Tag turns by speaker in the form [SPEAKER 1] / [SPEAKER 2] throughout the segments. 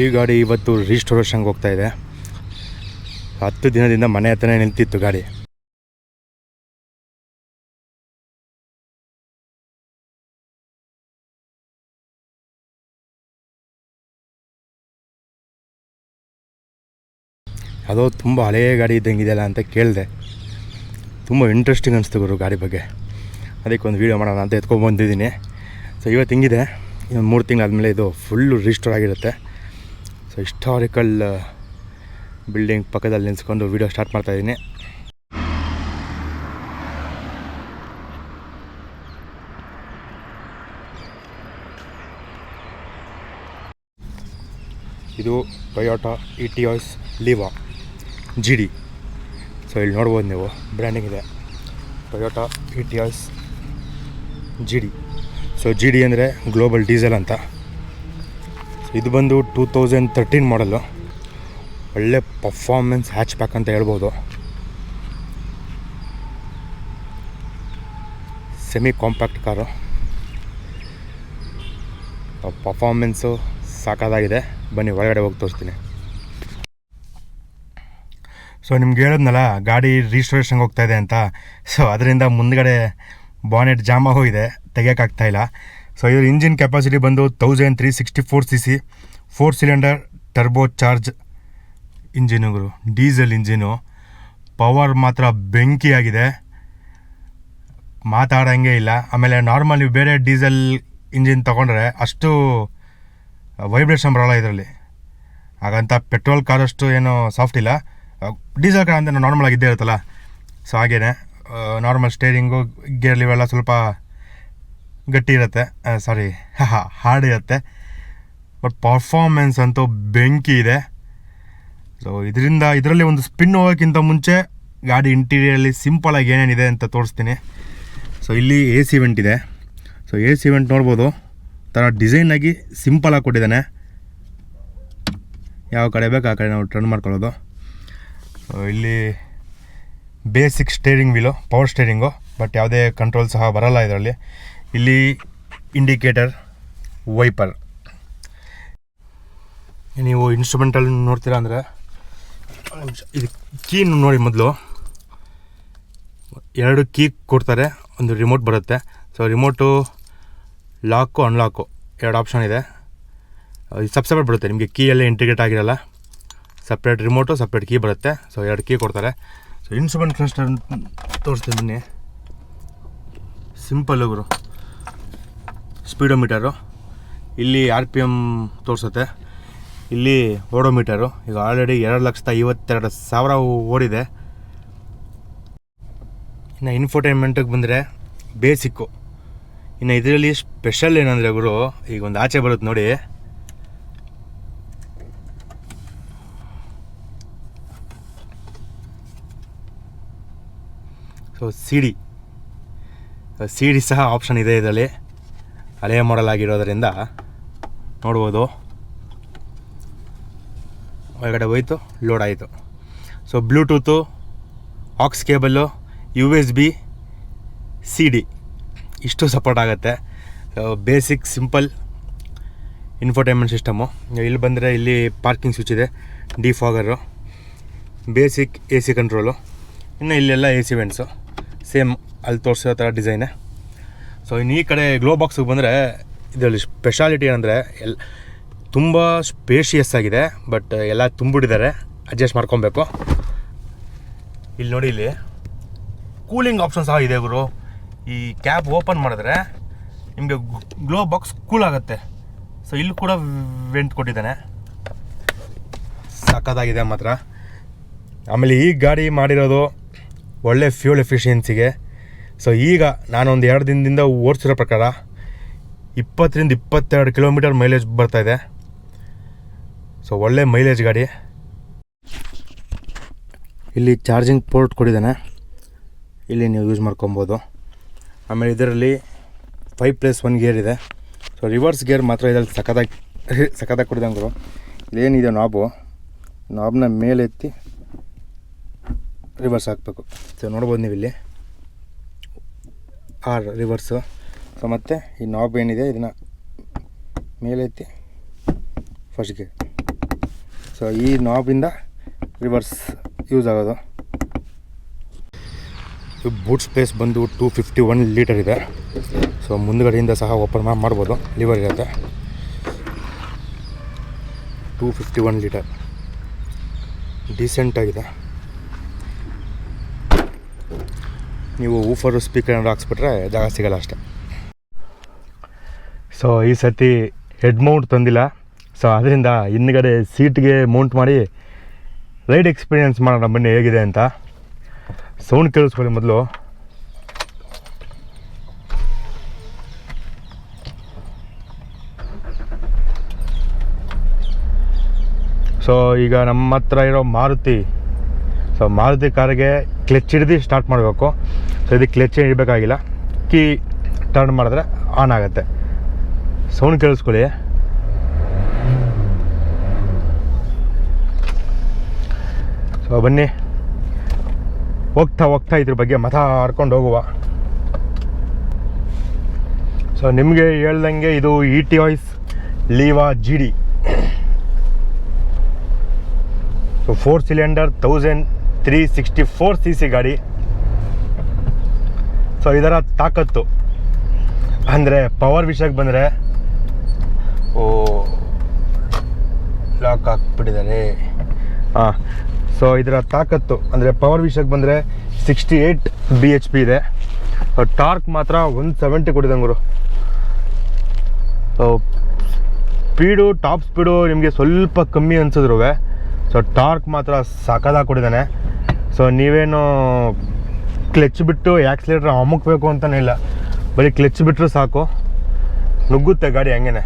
[SPEAKER 1] ಈ ಗಾಡಿ ಇವತ್ತು ರಿಸ್ಟೋರೇಷನ್ಗೆ ಹೋಗ್ತಾ ಇದೆ. 10 ದಿನದಿಂದ ಮನೆ ಹತ್ರನೇ ನಿಂತಿತ್ತು ಗಾಡಿ. ಅದು ತುಂಬ ಹಳೆಯ ಗಾಡಿ ಇದ್ದಂಗಿದೆಯಲ್ಲ ಅಂತ ಕೇಳಿದೆ. ತುಂಬ ಇಂಟ್ರೆಸ್ಟಿಂಗ್ ಅನಿಸ್ತು ಗುರು ಗಾಡಿ ಬಗ್ಗೆ. ಅದಕ್ಕೆ ಒಂದು ವೀಡಿಯೋ ಮಾಡೋಣ ಅಂತ ಎತ್ಕೊಂಡ್ಬಂದಿದ್ದೀನಿ. ಸೊ ಇವತ್ತು ಹಿಂಗಿದೆ, ಇನ್ನೊಂದು 3 ತಿಂಗಳಾದಮೇಲೆ ಇದು ಫುಲ್ಲು ರಿಸ್ಟೋರ್ ಆಗಿರುತ್ತೆ. ಸೊ ಹಿಸ್ಟಾರಿಕಲ್ ಬಿಲ್ಡಿಂಗ್ ಪಕ್ಕದಲ್ಲಿ ನಿಲ್ಸ್ಕೊಂಡು ವೀಡಿಯೋ ಸ್ಟಾರ್ಟ್ ಮಾಡ್ತಾಯಿದ್ದೀನಿ. ಇದು Toyota Etios Liva GD. So ಇಲ್ಲಿ ನೋಡ್ಬೋದು ನೀವು, ಬ್ರ್ಯಾಂಡಿಂಗ್ ಇದೆ Toyota Etios GD. So GD ಅಂದರೆ ಗ್ಲೋಬಲ್ ಡೀಸೆಲ್ ಅಂತ. ಇದು ಬಂದು 2013 ಮಾಡಲು. ಒಳ್ಳೆ ಪರ್ಫಾರ್ಮೆನ್ಸ್ ಹ್ಯಾಚ್ ಬ್ಯಾಕ್ ಅಂತ ಹೇಳ್ಬೋದು. ಸೆಮಿ ಕಾಂಪ್ಯಾಕ್ಟ್ ಕಾರು, ಪರ್ಫಾರ್ಮೆನ್ಸು ಸಾಕಾಗಿದೆ. ಬನ್ನಿ ಒಳಗಡೆ ಹೋಗಿ ತೋರಿಸ್ತೀನಿ. ಸೊ ನಿಮ್ಗೆ ಹೇಳಿದ್ನಲ್ಲ ಗಾಡಿ ರಿಜಿಸ್ಟ್ರೇಷನ್ಗೆ ಹೋಗ್ತಾಯಿದೆ ಅಂತ. ಸೊ ಅದರಿಂದ ಮುಂದ್ಗಡೆ ಬಾನೆಟ್ ಜಾಮ್ ಆಗೋಗಿದೆ, ತೆಗಿಯೋಕ್ಕಾಗ್ತಾಯಿಲ್ಲ. ಸೊ ಇದ್ರ ಇಂಜಿನ್ ಕೆಪಾಸಿಟಿ ಬಂದು 1364 cc, 4 ಸಿಲಿಂಡರ್ ಟರ್ಬೋ ಚಾರ್ಜ್ ಇಂಜಿನುಗಳು, ಡೀಸೆಲ್ ಇಂಜಿನು. ಪವರ್ ಮಾತ್ರ ಬೆಂಕಿಯಾಗಿದೆ, ಮಾತಾಡೋಂಗೆ ಇಲ್ಲ. ಆಮೇಲೆ ನಾರ್ಮಲ್ ನೀವು ಬೇರೆ ಡೀಸೆಲ್ ಇಂಜಿನ್ ತೊಗೊಂಡ್ರೆ ಅಷ್ಟು ವೈಬ್ರೇಷನ್ ಬರೋಲ್ಲ ಇದರಲ್ಲಿ. ಹಾಗಂತ ಪೆಟ್ರೋಲ್ ಕಾರಷ್ಟು ಏನು ಸಾಫ್ಟ್ ಇಲ್ಲ. ಡೀಸೆಲ್ ಕಾರ್ ಅಂದರೆ ನಾರ್ಮಲ್ ಆಗಿದ್ದೇ ಇರುತ್ತಲ್ಲ, ಸೊ ಹಾಗೇ ನಾರ್ಮಲ್ ಸ್ಟೇರಿಂಗು, ಗೇರ್ ಇವೆಲ್ಲ ಸ್ವಲ್ಪ ಗಟ್ಟಿ ಇರುತ್ತೆ, ಹಾರ್ಡ್ ಇರುತ್ತೆ. ಬಟ್ ಪರ್ಫಾರ್ಮೆನ್ಸ್ ಅಂತೂ ಬೆಂಕಿ ಇದೆ. ಸೊ ಇದರಲ್ಲಿ ಒಂದು ಸ್ಪಿನ್ ಹೋಗೋಕ್ಕಿಂತ ಮುಂಚೆ ಗಾಡಿ ಇಂಟೀರಿಯರಲ್ಲಿ ಸಿಂಪಲಾಗಿ ಏನೇನಿದೆ ಅಂತ ತೋರಿಸ್ತೀನಿ. ಸೊ ಇಲ್ಲಿ AC ವೆಂಟ್ ಇದೆ. ಸೊ AC ವೆಂಟ್ ನೋಡ್ಬೋದು, ಥರ ಡಿಸೈನಾಗಿ ಸಿಂಪಲಾಗಿ ಕೊಟ್ಟಿದ್ದಾನೆ. ಯಾವ ಕಡೆ ಬೇಕು ಆ ಕಡೆ ನಾವು ಟರ್ನ್ ಮಾಡ್ಕೊಳ್ಳೋದು. ಇಲ್ಲಿ basic steering wheel, power steering, but ಯಾವುದೇ ಕಂಟ್ರೋಲ್ ಸಹ ಬರೋಲ್ಲ ಇದರಲ್ಲಿ. ಇಲ್ಲಿ ಇಂಡಿಕೇಟರ್, ವೈಪರ್. ನೀವು ಇನ್ಸ್ಟ್ರೂಮೆಂಟಲ್ಲಿ ನೋಡ್ತೀರಾ ಅಂದರೆ ಇದು ಕೀ ನೋಡಿ. ಮೊದಲು 2 ಕೀ ಕೊಡ್ತಾರೆ, ಒಂದು ರಿಮೋಟ್ ಬರುತ್ತೆ. ಸೊ ರಿಮೋಟು ಲಾಕು ಅನ್ಲಾಕು 2 ಆಪ್ಷನ್ ಇದೆ. ಸಪ್ರೇಟ್ ಬರುತ್ತೆ ನಿಮಗೆ, ಕೀ ಎಲ್ಲ ಇಂಟಿಗ್ರೇಟ್ ಆಗಿರಲ್ಲ. ಸಪ್ರೇಟ್ ರಿಮೋಟು, ಸಪ್ರೇಟ್ ಕೀ ಬರುತ್ತೆ. ಸೊ 2 ಕೀ ಕೊಡ್ತಾರೆ. ಸೊ ಇನ್ಸ್ಟ್ರೂಮೆಂಟ್ ಕ್ಲಸ್ಟರ್ ತೋರಿಸ್ತೀನಿ ಬನ್ನಿ. ಸಿಂಪಲ್ ಗುರು, ಸ್ಪೀಡೋಮೀಟರು, ಇಲ್ಲಿ RPM ತೋರಿಸುತ್ತೆ, ಇಲ್ಲಿ ಓಡೋಮೀಟರು. ಈಗ ಆಲ್ರೆಡಿ 2,52,000 ಓಡಿದೆ. ಇನ್ನು ಇನ್ಫೋಟೈನ್ಮೆಂಟಿಗೆ ಬಂದರೆ ಬೇಸಿಕ್ಕು. ಇನ್ನು ಇದರಲ್ಲಿ ಸ್ಪೆಷಲ್ ಏನಂದರೆ ಗುರು, ಈಗ ಒಂದು ಆಚೆ ಬರುತ್ತೆ ನೋಡಿ, ಸೊ ಸಿ ಡಿ ಸಹ ಆಪ್ಷನ್ ಇದೆ ಇದರಲ್ಲಿ. ಹಳೆಯ ಮಾಡೆಲ್ ಆಗಿರೋದರಿಂದ ನೋಡ್ಬೋದು. ಒಳಗಡೆ ಹೋಯ್ತು, ಲೋಡ್ ಆಯಿತು. So Bluetooth, aux cable, USB, CD ಇಷ್ಟು ಸಪೋರ್ಟ್ ಆಗುತ್ತೆ. Basic simple infotainment system. ಇಲ್ಲಿ ಬಂದರೆ ಇಲ್ಲಿ ಪಾರ್ಕಿಂಗ್ ಸ್ವಿಚ್ ಇದೆ, ಡಿಫಾಗರು, ಬೇಸಿಕ್ AC ಕಂಟ್ರೋಲು. ಇನ್ನು ಇಲ್ಲೆಲ್ಲ AC ವೆಂಟ್ಸು ಸೇಮ್ ಅಲ್ಲಿ ತೋರಿಸೋ ಥರ ಡಿಸೈನೇ. ಸೊ ಇನ್ನು ಈ ಕಡೆ ಗ್ಲೋ ಬಾಕ್ಸಿಗೆ ಬಂದರೆ ಇದರಲ್ಲಿ ಸ್ಪೆಷಾಲಿಟಿ ಅಂದರೆ ತುಂಬ ಸ್ಪೇಷಿಯಸ್ ಆಗಿದೆ. ಬಟ್ ಎಲ್ಲ ತುಂಬಿಟ್ಟಿದ್ದಾರೆ, ಅಡ್ಜಸ್ಟ್ ಮಾಡ್ಕೊಬೇಕು. ಇಲ್ಲಿ ನೋಡಿ, ಇಲ್ಲಿ ಕೂಲಿಂಗ್ ಆಪ್ಷನ್ ಸಹ ಇದೆ ಗುರು. ಈ ಕ್ಯಾಪ್ ಓಪನ್ ಮಾಡಿದ್ರೆ ನಿಮಗೆ ಗ್ಲೋ ಬಾಕ್ಸ್ ಕೂಲ್ ಆಗುತ್ತೆ. ಸೊ ಇಲ್ಲಿ ಕೂಡ ವೆಂಟ್ ಕೊಟ್ಟಿದ್ದಾನೆ, ಸಕ್ಕತ್ತಾಗಿದೆ ಮಾತ್ರ. ಆಮೇಲೆ ಈ ಗಾಡಿ ಮಾಡಿರೋದು ಒಳ್ಳೆ ಫ್ಯೂಲ್ ಎಫಿಷಿಯನ್ಸಿಗೆ. ಸೊ ಈಗ ನಾನೊಂದು 2 ದಿನದಿಂದ ಓಡಿಸಿರೋ ಪ್ರಕಾರ 20-22 ಕಿಲೋಮೀಟರ್ ಮೈಲೇಜ್ ಬರ್ತಾಯಿದೆ. ಸೊ ಒಳ್ಳೆ ಮೈಲೇಜ್ ಗಾಡಿ. ಇಲ್ಲಿ ಚಾರ್ಜಿಂಗ್ ಪೋರ್ಟ್ ಕೊಟ್ಟಿದ್ದಾನೆ, ಇಲ್ಲಿ ನೀವು ಯೂಸ್ ಮಾಡ್ಕೊಬೋದು. ಆಮೇಲೆ ಇದರಲ್ಲಿ 5+1 ಗೇರ್ ಇದೆ. ಸೊ ರಿವರ್ಸ್ ಗೇರ್ ಮಾತ್ರ ಇದರಲ್ಲಿ ಸಖತ್ತಾಗಿ ಕೊಟ್ಟಿದ್ದಂಗೆ. ಇಲ್ಲೇನಿದೆ ನಾಬ್ನ ಮೇಲೆತ್ತಿ ರಿವರ್ಸ್ ಹಾಕಬೇಕು. ಸೊ ನೋಡ್ಬೋದು ನೀವು ಇಲ್ಲಿ ರಿವರ್ಸು. ಸೊ ಮತ್ತು ಈ ನಾಬ್ ಏನಿದೆ ಇದನ್ನು ಮೇಲೆತ್ತಿ ಫಸ್ಟ್ ಗೇರ್. ಸೊ ಈ ನಾಬಿಂದ ರಿವರ್ಸ್ ಯೂಸ್ ಆಗೋದು. ಬೂಟ್ ಸ್ಪೇಸ್ ಬಂದು 251 ಲೀಟರ್ ಇದೆ. ಸೊ ಮುಂದುಗಡೆಯಿಂದ ಸಹ ಓಪನ್ ಮಾಡ್ಬೋದು, ಲಿವರ್ ಇರುತ್ತೆ. 251 ಲೀಟರ್ ಡೀಸೆಂಟಾಗಿದೆ. ನೀವು ಊಫರು ಸ್ಪೀಕರ್ ಏನಾದ್ರು ಹಾಕ್ಸ್ಬಿಟ್ರೆ ಜಾಗ ಸಿಗೋಲ್ಲ ಅಷ್ಟೆ. ಸೊ ಈ ಸರ್ತಿ ಹೆಡ್ ಮೌಂಟ್ ತಂದಿಲ್ಲ. ಸೊ ಅದರಿಂದ ಹಿಂದ್ಗಡೆ ಸೀಟ್ಗೆ ಮೌಂಟ್ ಮಾಡಿ ರೈಡ್ ಎಕ್ಸ್ಪೀರಿಯೆನ್ಸ್ ಮಾಡೋಣ ಬನ್ನಿ ಹೇಗಿದೆ ಅಂತ. ಸೌಂಡ್ ಕೇಳಿಸ್ಕೊಳ್ಳಿ ಮೊದಲು. ಸೊ ಈಗ ನಮ್ಮ ಹತ್ರ ಇರೋ ಮಾರುತಿ ಕಾರಿಗೆ ಕ್ಲಚ್ ಹಿಡಿದು ಸ್ಟಾರ್ಟ್ ಮಾಡಬೇಕು. ಸೊ ಇದಕ್ಕೆ ಕ್ಲಚ್ ಹಿಡಬೇಕಾಗಿಲ್ಲ, ಕೀ ಟರ್ನ್ ಮಾಡಿದ್ರೆ ಆನ್ ಆಗುತ್ತೆ. ಸೌಂಡ್ ಕೇಳಿಸ್ಕೊಳ್ಳಿ. ಸೊ ಬನ್ನಿ ಹೋಗ್ತಾ ಇದ್ರ ಬಗ್ಗೆ ಮಾತಾಡ್ಕೊಂಡು ಹೋಗುವ. ಸೊ ನಿಮಗೆ ಹೇಳ್ದಂಗೆ ಇದು Etios Liva GD. So 4 cylinder 1364 cc ಗಾಡಿ. ಸೊ ಇದರ ತಾಕತ್ತು ಅಂದರೆ ಪವರ್ ವಿಷಯಕ್ಕೆ ಬಂದರೆ ಲಾಕ್ ಹಾಕ್ಬಿಟ್ಟಿದ್ದಾರೆ. ಸೊ ಇದರ ತಾಕತ್ತು ಅಂದರೆ ಪವರ್ ವಿಷಯಕ್ಕೆ ಬಂದರೆ 68 bhp ಇದೆ. ಟಾರ್ಕ್ ಮಾತ್ರ 170 ಕೊಟ್ಟಿದಂಗರು. ಸ್ಪೀಡು ಟಾಪ್ ಸ್ಪೀಡು ನಿಮಗೆ ಸ್ವಲ್ಪ ಕಮ್ಮಿ ಅನ್ಸಿದ್ರು. ಸೊ ಟಾರ್ಕ್ ಮಾತ್ರ ಸಖತ್ತಾಗಿ ಕೊಟ್ಟಿದ್ದಾನೆ. ಸೊ ನೀವೇನು ಕ್ಲಚ್ ಬಿಟ್ಟು ಆ್ಯಕ್ಸಿಲೇಟ್ರ್ ಅಮುಕ್ಬೇಕು ಅಂತಲೇ ಇಲ್ಲ, ಬರೀ ಕ್ಲಚ್ ಬಿಟ್ಟರು ಸಾಕು, ನುಗ್ಗುತ್ತೆ ಗಾಡಿ ಹಂಗೇನೆ.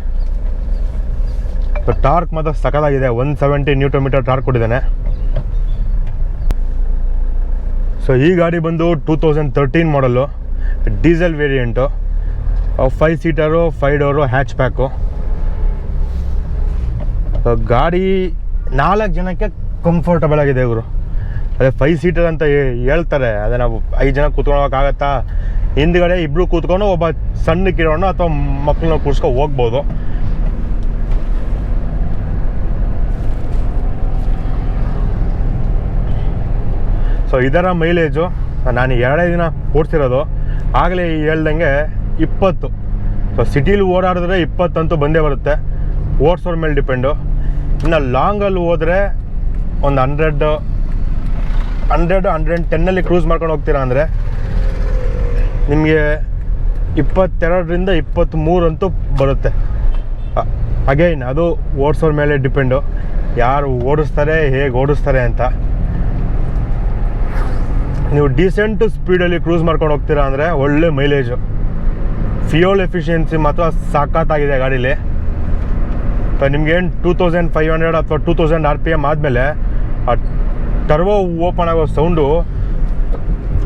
[SPEAKER 1] ಸೊ ಟಾರ್ಕ್ ಮಾತ್ರ ಸಖತ್ತಾಗಿದೆ. 170 Nm ಟಾರ್ಕ್ ಕೊಟ್ಟಿದ್ದಾನೆ. ಸೊ ಈ ಗಾಡಿ ಬಂದು 2013 ಮಾಡಲು, diesel variant, 5 seater 5 door hatch pack. ಗಾಡಿ 4 ಜನಕ್ಕೆ ಕಂಫರ್ಟಬಲ್ ಆಗಿದೆ ಇವರು. ಅದೇ 5 ಸೀಟರ್ ಅಂತ ಹೇಳ್ತಾರೆ, ಅದೇ ನಾವು 5 ಜನ ಕೂತ್ಕೊಳ್ಳೋಕ್ಕಾಗತ್ತಾ? ಹಿಂದ್ಗಡೆ ಇಬ್ಬರು ಕೂತ್ಕೊಂಡು ಒಬ್ಬ ಸಣ್ಣಕ್ಕಿರೋಣ ಅಥವಾ ಮಕ್ಕಳನ್ನ ಕೂರ್ಸ್ಕೊ ಹೋಗ್ಬೋದು. ಸೊ ಇದರ ಮೈಲೇಜು ನಾನು 2 ದಿನ ಓಡಿಸಿರೋದು, ಆಗಲೇ ಹೇಳ್ದಂಗೆ 20. ಸೊ ಸಿಟೀಲಿ ಓಡಾಡಿದ್ರೆ 20 ಅಂತೂ ಬಂದೇ ಬರುತ್ತೆ, ಓಡಿಸೋರ ಮೇಲೆ ಡಿಪೆಂಡು. ಇನ್ನು ಲಾಂಗಲ್ಲಿ ಹೋದರೆ ಒಂದು 110 ಕ್ರೂಸ್ ಮಾಡ್ಕೊಂಡು ಹೋಗ್ತೀರಾ ಅಂದರೆ ನಿಮಗೆ 22ರಿಂದ 23 ಅಂತೂ ಬರುತ್ತೆ. ಅಗೈನ್ ಅದು ಓಡಿಸೋರ ಮೇಲೆ ಡಿಪೆಂಡು, ಯಾರು ಓಡಿಸ್ತಾರೆ, ಹೇಗೆ ಓಡಿಸ್ತಾರೆ ಅಂತ. ನೀವು ಡೀಸೆಂಟ್ ಸ್ಪೀಡಲ್ಲಿ ಕ್ರೂಸ್ ಮಾಡ್ಕೊಂಡು ಹೋಗ್ತೀರಾ ಅಂದರೆ ಒಳ್ಳೆ ಮೈಲೇಜು. ಫ್ಯೂಯಲ್ ಎಫಿಷಿಯನ್ಸಿ ಮಾತ್ರ ಸಖತ್ತಾಗಿದೆ ಗಾಡೀಲಿ. ನಿಮ್ಗೇನು 2500 ಅಥವಾ 2000 RPM ಆದಮೇಲೆ ಆ ಟರ್ಬೋ ಓಪನ್ ಆಗೋ ಸೌಂಡು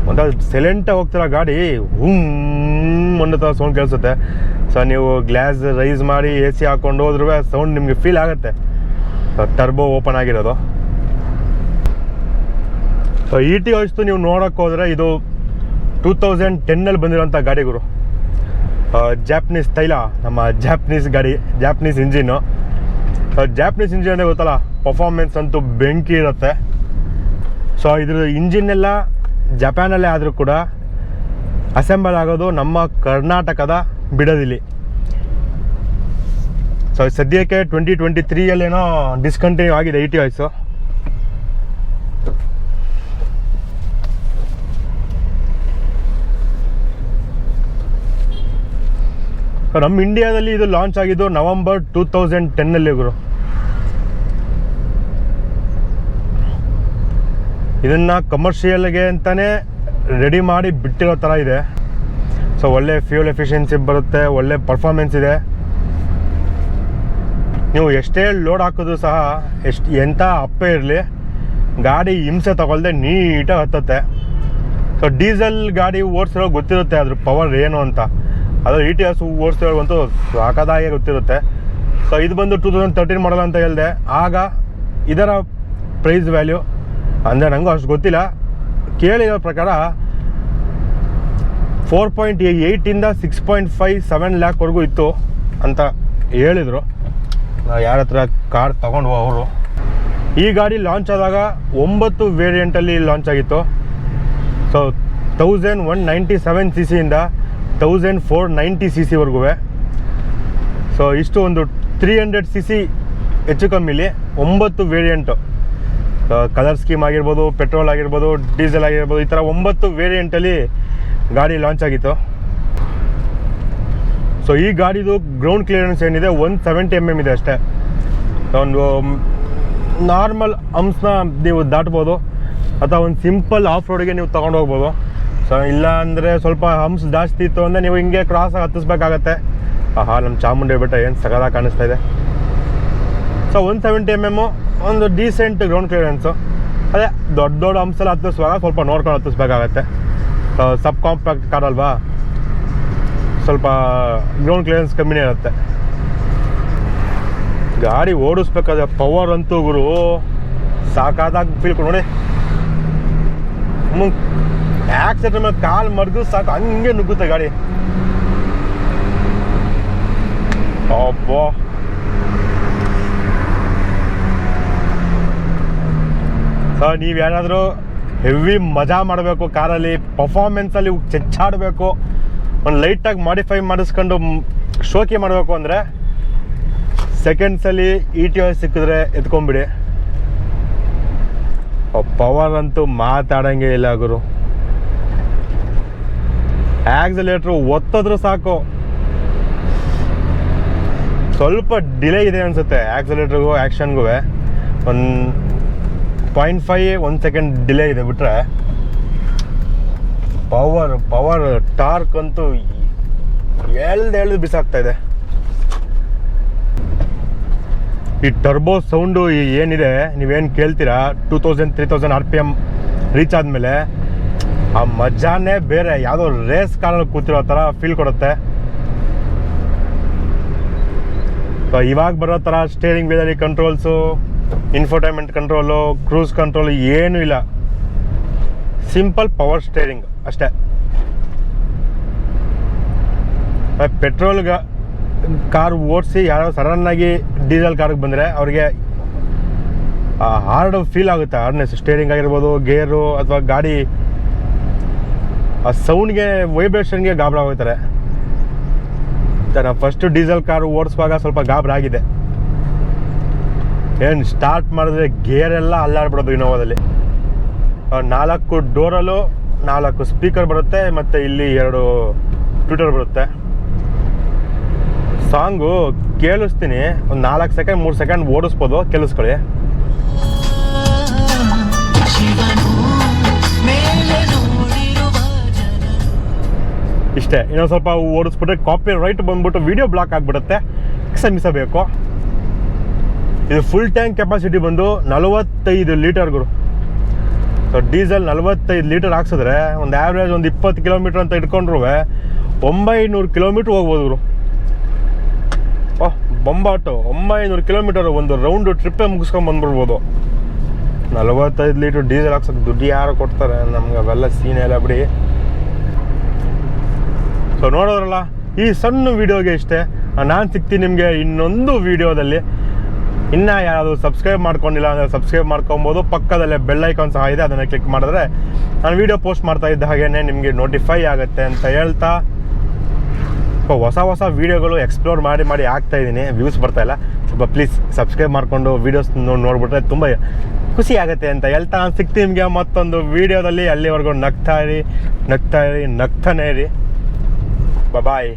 [SPEAKER 1] ಒಂದು ಸೈಲೆಂಟಾಗಿ ಹೋಗ್ತಿರೋ ಗಾಡಿ ಅನ್ನೋ ಸೌಂಡ್ ಕೇಳಿಸುತ್ತೆ. ಸೊ ನೀವು ಗ್ಲಾಸ್ ರೈಸ್ ಮಾಡಿ AC ಹಾಕ್ಕೊಂಡು ಹೋದ್ರೂ ಸೌಂಡ್ ನಿಮಗೆ ಫೀಲ್ ಆಗುತ್ತೆ, ಟರ್ಬೋ ಓಪನ್ ಆಗಿರೋದು. ಸೊ ಇಟಿಯೋಸ್ ನೀವು ನೋಡೋಕ್ಕೆ ಹೋದರೆ ಇದು 2010 ಬಂದಿರೋಂಥ ಗಾಡಿಗಳು. ಜಾಪನೀಸ್ ತೈಲ, ನಮ್ಮ ಜಾಪನೀಸ್ ಗಾಡಿ, ಜಾಪನೀಸ್ ಇಂಜಿನ್ನು. ಜಾಪನೀಸ್ ಇಂಜಿನ್ ಅಂದರೆ ಗೊತ್ತಲ್ಲ, ಪರ್ಫಾರ್ಮೆನ್ಸ್ ಅಂತೂ ಬೆಂಕಿ ಇರುತ್ತೆ. ಸೊ ಇದ್ರ ಇಂಜಿನ್ನೆಲ್ಲ ಜಪಾನಲ್ಲೇ ಆದರೂ ಕೂಡ ಅಸೆಂಬಲ್ ಆಗೋದು ನಮ್ಮ ಕರ್ನಾಟಕದ ಬಿಡದಿಲಿ. ಸೊ ಸದ್ಯಕ್ಕೆ 2023ಯಲ್ಲೇನೋ ಡಿಸ್ಕಂಟಿನ್ಯೂ ಆಗಿದೆ ಇಟಿಯೋಸು. ನಮ್ಮ ಇಂಡಿಯಾದಲ್ಲಿ ಇದು ಲಾಂಚ್ ಆಗಿದ್ದು ನವೆಂಬರ್ 2010 ಗುರು. ಇದನ್ನು ಕಮರ್ಷಿಯಲ್ಗೆ ಅಂತಲೇ ರೆಡಿ ಮಾಡಿ ಬಿಟ್ಟಿರೋ ಥರ ಇದೆ. ಸೊ ಒಳ್ಳೆ ಫ್ಯೂಲ್ ಎಫಿಷಿಯನ್ಸಿ ಬರುತ್ತೆ, ಒಳ್ಳೆ ಪರ್ಫಾರ್ಮೆನ್ಸ್ ಇದೆ. ನೀವು ಎಷ್ಟೇ ಲೋಡ್ ಹಾಕಿದ್ರು ಸಹ, ಎಂಥ ಅಪ್ಪೆ ಇರಲಿ, ಗಾಡಿ ಹಿಂಸೆ ತಗೊಳ್ದೆ ನೀಟಾಗಿ ಹತ್ತುತ್ತೆ. ಸೊ ಡೀಸೆಲ್ ಗಾಡಿ ಓಡಿಸಿರೋ ಗೊತ್ತಿರುತ್ತೆ ಅದ್ರ ಪವರ್ ಏನು ಅಂತ, ಅದು ಇಟಿಯೋಸ್ ಓಡಿಸಿರೋವಂತೂ ಸಾಕಾದಾಗೆ ಗೊತ್ತಿರುತ್ತೆ. ಸೊ ಇದು ಬಂದು 2013 ಮಾಡಲ್ ಅಂತ ಹೇಳಿದೆ. ಆಗ ಇದರ ಪ್ರೈಸ್ ವ್ಯಾಲ್ಯೂ ಅಂದರೆ ನನಗೂ ಅಷ್ಟು ಗೊತ್ತಿಲ್ಲ, ಕೇಳಿರೋ ಪ್ರಕಾರ 4.8ಇಂದ 6.57 ಲ್ಯಾಕ್ವರೆಗೂ ಇತ್ತು ಅಂತ ಹೇಳಿದರು. ಯಾರ ಹತ್ರ ಕಾರ್ ತೊಗೊಂಡು ಅವರು ಈ ಗಾಡಿ ಲಾಂಚ್ ಆದಾಗ 9 ವೇರಿಯಂಟಲ್ಲಿ ಲಾಂಚ್ ಆಗಿತ್ತು. ಸೊ 1197 cc ಇಂದ 1490 cc ವರೆಗೂ. ಸೊ ಇಷ್ಟು ಒಂದು 300 cc ಹೆಚ್ಚು ಕಮ್ಮಿಲಿ 9 ವೇರಿಯಂಟು. ಕಲರ್ ಸ್ಕೀಮ್ ಆಗಿರ್ಬೋದು, ಪೆಟ್ರೋಲ್ ಆಗಿರ್ಬೋದು, ಡೀಸೆಲ್ ಆಗಿರ್ಬೋದು, ಈ ಥರ 9 ವೇರಿಯಂಟಲ್ಲಿ ಗಾಡಿ ಲಾಂಚ್ ಆಗಿತ್ತು. ಸೊ ಈ ಗಾಡಿದು ಗ್ರೌಂಡ್ ಕ್ಲಿಯರೆನ್ಸ್ ಏನಿದೆ 170 mm ಇದೆ ಅಷ್ಟೇ. ಒಂದು ನಾರ್ಮಲ್ ಹಂಪ್ಸ್ನ ನೀವು ದಾಟ್ಬೋದು, ಅಥವಾ ಒಂದು ಸಿಂಪಲ್ ಆಫ್ ರೋಡಿಗೆ ನೀವು ತೊಗೊಂಡು ಹೋಗ್ಬೋದು. ಸೊ ಇಲ್ಲ ಅಂದರೆ ಸ್ವಲ್ಪ ಹಂಪ್ಸ್ ಜಾಸ್ತಿ ಇತ್ತು ಅಂದರೆ ನೀವು ಹಿಂಗೆ ಕ್ರಾಸಾಗಿ ಹತ್ತಿಸ್ಬೇಕಾಗತ್ತೆ. ಆಹಾ, ನಮ್ಮ ಚಾಮುಂಡಿ ಬೆಟ್ಟ ಏನು ಸಗದಾಗಿ ಕಾಣಿಸ್ತಾ ಇದೆ. ಸೊ 170 mm ಒಂದು ಡೀಸೆಂಟ್ ಗ್ರೌಂಡ್ ಕ್ಲಿಯರೆನ್ಸು. ಅದೇ ದೊಡ್ಡ ದೊಡ್ಡ ಹಂಪ್ಸಲ್ಲಿ ಹತ್ತಿಸುವಾಗ ಸ್ವಲ್ಪ ನೋಡ್ಕೊಂಡು ಹತ್ತಿಸ್ಬೇಕಾಗತ್ತೆ. ಸಬ್ ಕಾಂಪ್ಯಾಕ್ಟ್ ಕಾರ್ ಅಲ್ವಾ, ಸ್ವಲ್ಪ ಗ್ರೌಂಡ್ ಕ್ಲಿಯರೆನ್ಸ್ ಕಮ್ಮಿನೇ ಇರುತ್ತೆ. ಗಾಡಿ ಓಡಿಸ್ಬೇಕಾದ್ರೆ ಪವರ್ ಅಂತೂ ಗುರು ಸಾಕಾದಾಗ ಫೀಲ್ ನೋಡಿ. ಆಕ್ಸಿಡೆಂಟ್ ಮೇಲೆ ಕಾಲು ಮರ್ದು ಸಾಕು, ಹಂಗೆ ನುಗ್ಗುತ್ತೆ ಗಾಡಿ. ಅಬ್ಬೋ, ಸರ್ ನೀವು ಯಾರಾದರೂ ಹೆವಿ ಮಜಾ ಮಾಡಬೇಕು ಕಾರಲ್ಲಿ, ಪರ್ಫಾರ್ಮೆನ್ಸಲ್ಲಿ ಚೆಚ್ಚಾಡಬೇಕು, ಒಂದು ಲೈಟಾಗಿ ಮಾಡಿಫೈ ಮಾಡಿಸ್ಕೊಂಡು ಶೋಕಿ ಮಾಡಬೇಕು ಅಂದರೆ ಸೆಕೆಂಡ್ಸಲ್ಲಿ ETOS ಸಿಕ್ಕಿದ್ರೆ ಎತ್ಕೊಂಡ್ಬಿಡಿ. ಪವರ್ ಅಂತೂ ಮಾತಾಡೋಂಗೆ ಇಲ್ಲ ಗುರು. ಆಕ್ಸಿಲೇಟ್ರು ಒತ್ತಿದ್ರು ಸಾಕು, ಸ್ವಲ್ಪ ಡಿಲೇ ಇದೆ ಅನಿಸುತ್ತೆ ಆಕ್ಸಿಲೇಟ್ರಿಗೂ ಆ್ಯಕ್ಷನ್ಗೂ. ಒಂದು 0.5 ಸೆಕೆಂಡ್ ಡಿಲೇ ಇದೆ ಬಿಟ್ರೆ ಪವರ್ ಟಾರ್ಕ್ ಅಂತೂ ಎಳ್ದು ಬಿಸಾಕ್ತಾ ಇದೆ. ಈ ಟರ್ಬೋ ಸೌಂಡು ಏನಿದೆ ನೀವೇನು ಕೇಳ್ತೀರಾ, 2000-3000 RPM ರೀಚ್ ಆದಮೇಲೆ ಆ ಮಜಾನೇ ಬೇರೆ. ಯಾವುದೋ ರೇಸ್ ಕಾರಲ್ಲಿ ಕೂತಿರೋ ಥರ ಫೀಲ್ ಕೊಡುತ್ತೆ. ಸೊ ಇವಾಗ ಬರೋ ಥರ ಸ್ಟೇರಿಂಗ್ ವೀಲಲ್ಲಿ controls, infotainment control, cruise control ಏನೂ ಇಲ್ಲ. ಸಿಂಪಲ್ ಪವರ್ ಸ್ಟೇರಿಂಗ್ ಅಷ್ಟೇ. ಪೆಟ್ರೋಲ್ ಕಾರ್ ಓಡಿಸಿ ಯಾರೋ ಸಡನ್ನಾಗಿ ಡೀಸೆಲ್ ಕಾರ್ಗೆ ಬಂದರೆ ಅವ್ರಿಗೆ ಹಾರ್ಡ್ ಫೀಲ್ ಆಗುತ್ತೆ. ಹಾರ್ಡ್ನೆಸ್ ಸ್ಟೇರಿಂಗ್ ಆಗಿರ್ಬೋದು, ಗೇರು ಅಥವಾ ಗಾಡಿ ಆ ಸೌಂಡ್ಗೆ, ವೈಬ್ರೇಷನ್ಗೆ ಗಾಬರಿ ಹೋಗ್ತಾರೆ. ನಾನು ಫಸ್ಟು ಡೀಸೆಲ್ ಕಾರು ಓಡಿಸುವಾಗ ಸ್ವಲ್ಪ ಗಾಬರಿ ಆಗಿದೆ. ಏನು ಸ್ಟಾರ್ಟ್ ಮಾಡಿದ್ರೆ ಗೇರೆಲ್ಲ ಅಲ್ಲಾಡ್ಬಿಡೋದು ಇನೋವಾದಲ್ಲಿ. 4 ಡೋರಲ್ಲೂ 4 ಸ್ಪೀಕರ್ ಬರುತ್ತೆ, ಮತ್ತು ಇಲ್ಲಿ 2 ಟ್ವಿಟರ್ ಬರುತ್ತೆ. ಸಾಂಗು ಕೇಳಿಸ್ತೀನಿ, ಒಂದು 4 ಸೆಕೆಂಡ್ 3 ಸೆಕೆಂಡ್ ಓಡಿಸ್ಬೋದು, ಕೇಳಿಸ್ಕೊಳ್ಳಿ. ಇಷ್ಟೇ. ಇನ್ನೊಂದು ಸ್ವಲ್ಪ ಓಡಿಸ್ಬಿಟ್ರೆ ಕಾಪಿ ರೈಟ್ ಬಂದ್ಬಿಟ್ಟು ವಿಡಿಯೋ ಬ್ಲಾಕ್ ಆಗಿಬಿಡುತ್ತೆ, ಕ್ಷಮಿಸಬೇಕು. ಇದು ಫುಲ್ ಟ್ಯಾಂಕ್ ಕೆಪಾಸಿಟಿ ಬಂದು 45 ಲೀಟರ್ಗಳು. ಸೊ ಡೀಸೆಲ್ 45 ಲೀಟರ್ ಹಾಕ್ಸಿದ್ರೆ ಒಂದು ಆ್ಯಾವ್ರೇಜ್ ಒಂದು 20 ಕಿಲೋಮೀಟ್ರ್ ಅಂತ ಇಟ್ಕೊಂಡ್ರು 900 ಕಿಲೋಮೀಟ್ರ್ ಹೋಗ್ಬೋದು. ಓಹ್ ಬೊಂಬಾಟು, 900 ಕಿಲೋಮೀಟರ್ ಒಂದು ರೌಂಡು ಟ್ರಿಪ್ಪೇ ಮುಗಿಸ್ಕೊಂಡು ಬಂದ್ಬಿಡ್ಬೋದು. 45 ಲೀಟ್ರ್ ಡೀಸೆಲ್ ಹಾಕ್ಸೋಕ್ಕೆ ದುಡ್ಡು ಯಾರು ಕೊಡ್ತಾರೆ? ನಮ್ಗೆ ಅವೆಲ್ಲ ಸೀನ್ ಎಲ್ಲ ಬಿಡಿ. ಸೊ ನೋಡೋದ್ರಲ್ಲ, ಈ ಸಣ್ಣ ವೀಡಿಯೋಗೆ ಇಷ್ಟೇ. ನಾನು ಸಿಗ್ತೀನಿ ನಿಮಗೆ ಇನ್ನೊಂದು ವೀಡಿಯೋದಲ್ಲಿ. ಇನ್ನೂ ಯಾರಾದರೂ ಸಬ್ಸ್ಕ್ರೈಬ್ ಮಾಡ್ಕೊಂಡಿಲ್ಲ ಅಂದರೆ ಸಬ್ಸ್ಕ್ರೈಬ್ ಮಾಡ್ಕೊಬೋದು. ಪಕ್ಕದಲ್ಲೇ ಬೆಲ್ ಐಕಾನ್ ಸಹ ಇದೆ, ಅದನ್ನು ಕ್ಲಿಕ್ ಮಾಡಿದ್ರೆ ನಾನು ವೀಡಿಯೋ ಪೋಸ್ಟ್ ಮಾಡ್ತಾ ಇದ್ದ ಹಾಗೇ ನಿಮಗೆ ನೋಟಿಫೈ ಆಗುತ್ತೆ ಅಂತ ಹೇಳ್ತಾ, ಹೊಸ ವೀಡಿಯೋಗಳು ಎಕ್ಸ್ಪ್ಲೋರ್ ಮಾಡಿ ಆಗ್ತಾಯಿದ್ದೀನಿ. ವ್ಯೂಸ್ ಬರ್ತಾಯಿಲ್ಲ, ಸ್ವಲ್ಪ ಪ್ಲೀಸ್ ಸಬ್ಸ್ಕ್ರೈಬ್ ಮಾಡಿಕೊಂಡು ವೀಡಿಯೋಸ್ ನೋಡಿಬಿಟ್ರೆ ತುಂಬ ಖುಷಿ ಆಗುತ್ತೆ ಅಂತ ಹೇಳ್ತಾ ನಾನು ಸಿಗ್ತೀನಿ ನಿಮಗೆ ಮತ್ತೊಂದು ವೀಡಿಯೋದಲ್ಲಿ. ಅಲ್ಲಿವರೆಗೂ ನಗ್ತಾನೆ ಇರಿ. ಬಾಯ್.